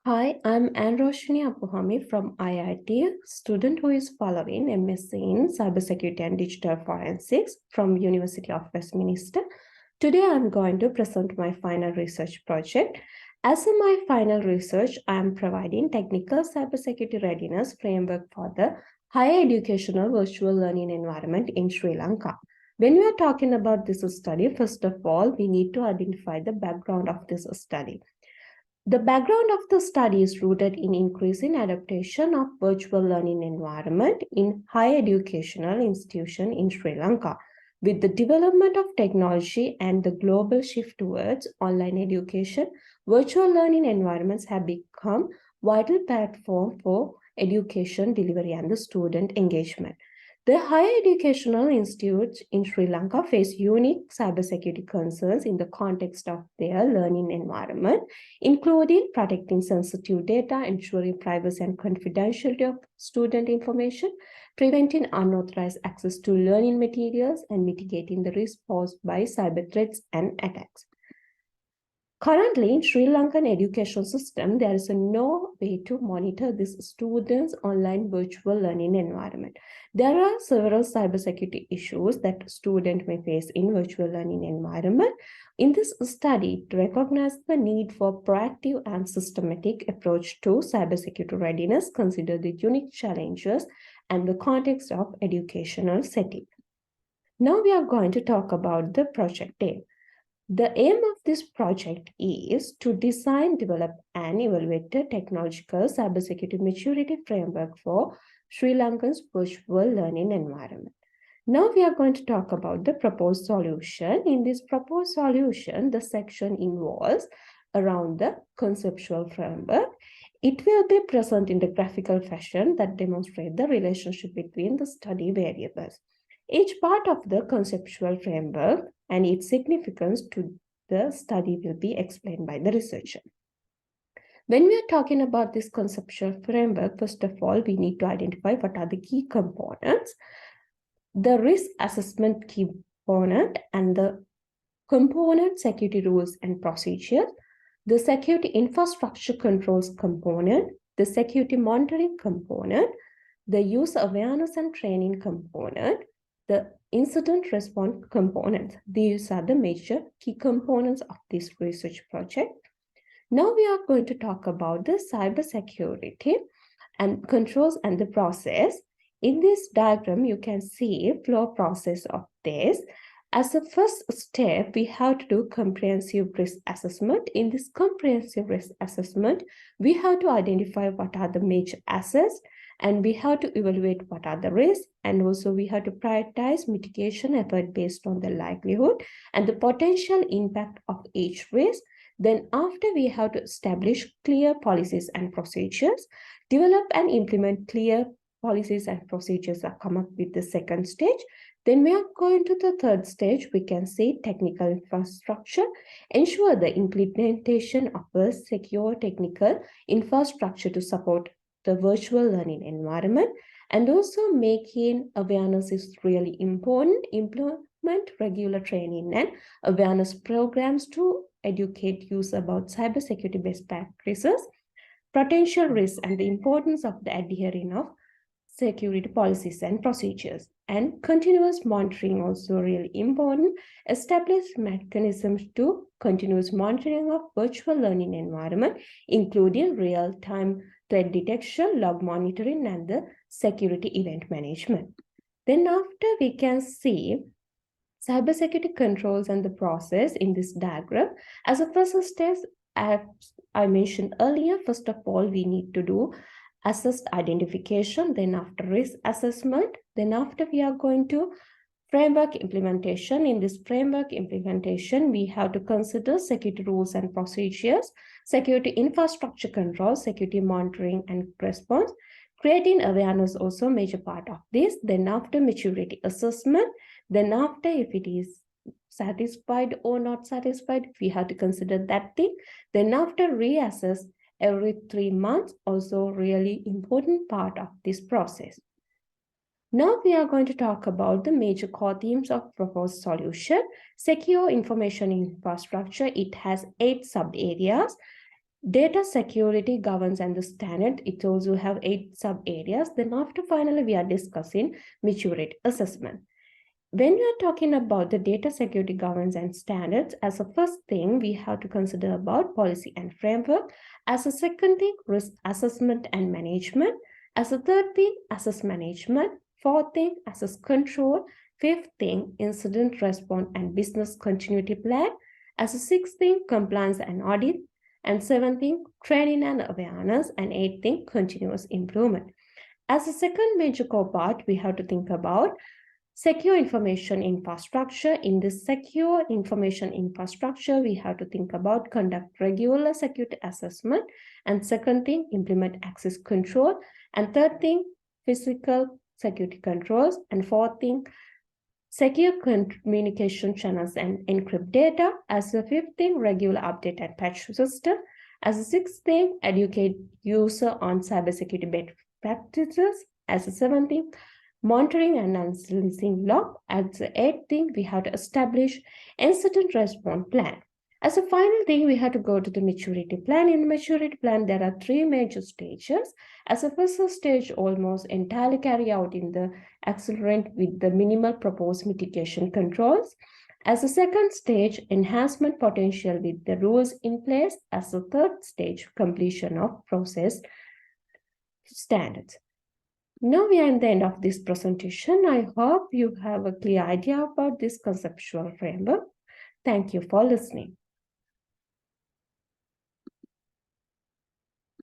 Hi, I'm Anne Roshni Apuhami from IIT, student who is following MSc in Cybersecurity and Digital Forensics from University of Westminster. Today, I'm going to present my final research project. As in my final research, I am providing technical cybersecurity readiness framework for the higher educational virtual learning environment in Sri Lanka. When we are talking about this study, first of all, we need to identify the background of this study. The background of the study is rooted in increasing adaptation of virtual learning environment in higher educational institution in Sri Lanka. With the development of technology and the global shift towards online education, virtual learning environments have become vital platform for education delivery and the student engagement. The higher educational institutes in Sri Lanka face unique cybersecurity concerns in the context of their learning environment, including protecting sensitive data, ensuring privacy and confidentiality of student information, preventing unauthorized access to learning materials, and mitigating the risk posed by cyber threats and attacks. Currently, in Sri Lankan education system, there is no way to monitor this students' online virtual learning environment. There are several cybersecurity issues that students may face in virtual learning environment. In this study, it recognizes the need for proactive and systematic approach to cybersecurity readiness, consider the unique challenges and the context of educational setting. Now we are going to talk about the project aim. The aim of this project is to design, develop, and evaluate a technological cybersecurity maturity framework for Sri Lanka's virtual learning environment. Now we are going to talk about the proposed solution. In this proposed solution, the section involves around the conceptual framework. It will be present in the graphical fashion that demonstrates the relationship between the study variables. Each part of the conceptual framework and its significance to the study will be explained by the researcher. When we are talking about this conceptual framework, first of all, we need to identify what are the key components, the risk assessment component and the component security rules and procedures, the security infrastructure controls component, the security monitoring component, the user awareness and training component, the incident response components. These are the major key components of this research project. Now we are going to talk about the cybersecurity and controls and the process. In this diagram, you can see flow process of this. As a first step, we have to do comprehensive risk assessment. In this comprehensive risk assessment, we have to identify what are the major assets, and we have to evaluate what are the risks, and also we have to prioritize mitigation effort based on the likelihood and the potential impact of each risk. Then after, we have to establish clear policies and procedures, develop and implement clear policies and procedures are come up with the second stage. Then we are going to the third stage. We can say technical infrastructure, ensure the implementation of a secure technical infrastructure to support the virtual learning environment, and also making awareness is really important. Implement regular training and awareness programs to educate users about cybersecurity best practices, potential risks, and the importance of the adhering of security policies and procedures. And continuous monitoring also really important. Establish mechanisms to continuous monitoring of virtual learning environment, including real-time threat detection, log monitoring, and the security event management. Then after, we can see cybersecurity controls and the process in this diagram. As a first step, as I mentioned earlier, first of all, we need to do assessed identification, then after risk assessment, then after we are going to framework implementation. In this framework implementation, we have to consider security rules and procedures, security infrastructure control, security monitoring and response. Creating awareness also major part of this. Then after maturity assessment, then after if it is satisfied or not satisfied, we have to consider that thing. Then after reassess every 3 months, also really important part of this process. Now we are going to talk about the major core themes of proposed solution. Secure information infrastructure, it has 8 sub areas. Data security governs and the standard. It also have 8 sub areas. Then after finally we are discussing maturity assessment. When we are talking about the data security governance and standards, as a first thing, we have to consider about policy and framework. As a second thing, risk assessment and management. As a third thing, assess management. Fourth thing, assess control. Fifth thing, incident response and business continuity plan. As a sixth thing, compliance and audit. And seventh thing, training and awareness. And eighth thing, continuous improvement. As a second major core part, we have to think about secure information infrastructure. In this secure information infrastructure, we have to think about conduct regular security assessment. And second thing, implement access control. And third thing, physical security controls. And fourth thing, secure communication channels and encrypt data. As a fifth thing, regular update and patch system. As a sixth thing, educate user on cybersecurity best practices. As a seventh thing, monitoring and analyzing log. As the eighth thing, we have to establish incident response plan. As a final thing, we have to go to the maturity plan. In the maturity plan, there are 3 major stages. As a first stage, almost entirely carry out in the accelerant with the minimal proposed mitigation controls. As a second stage, enhancement potential with the rules in place. As a third stage, completion of process standards. Now we are at the end of this presentation. I hope you have a clear idea about this conceptual framework. Thank you for listening.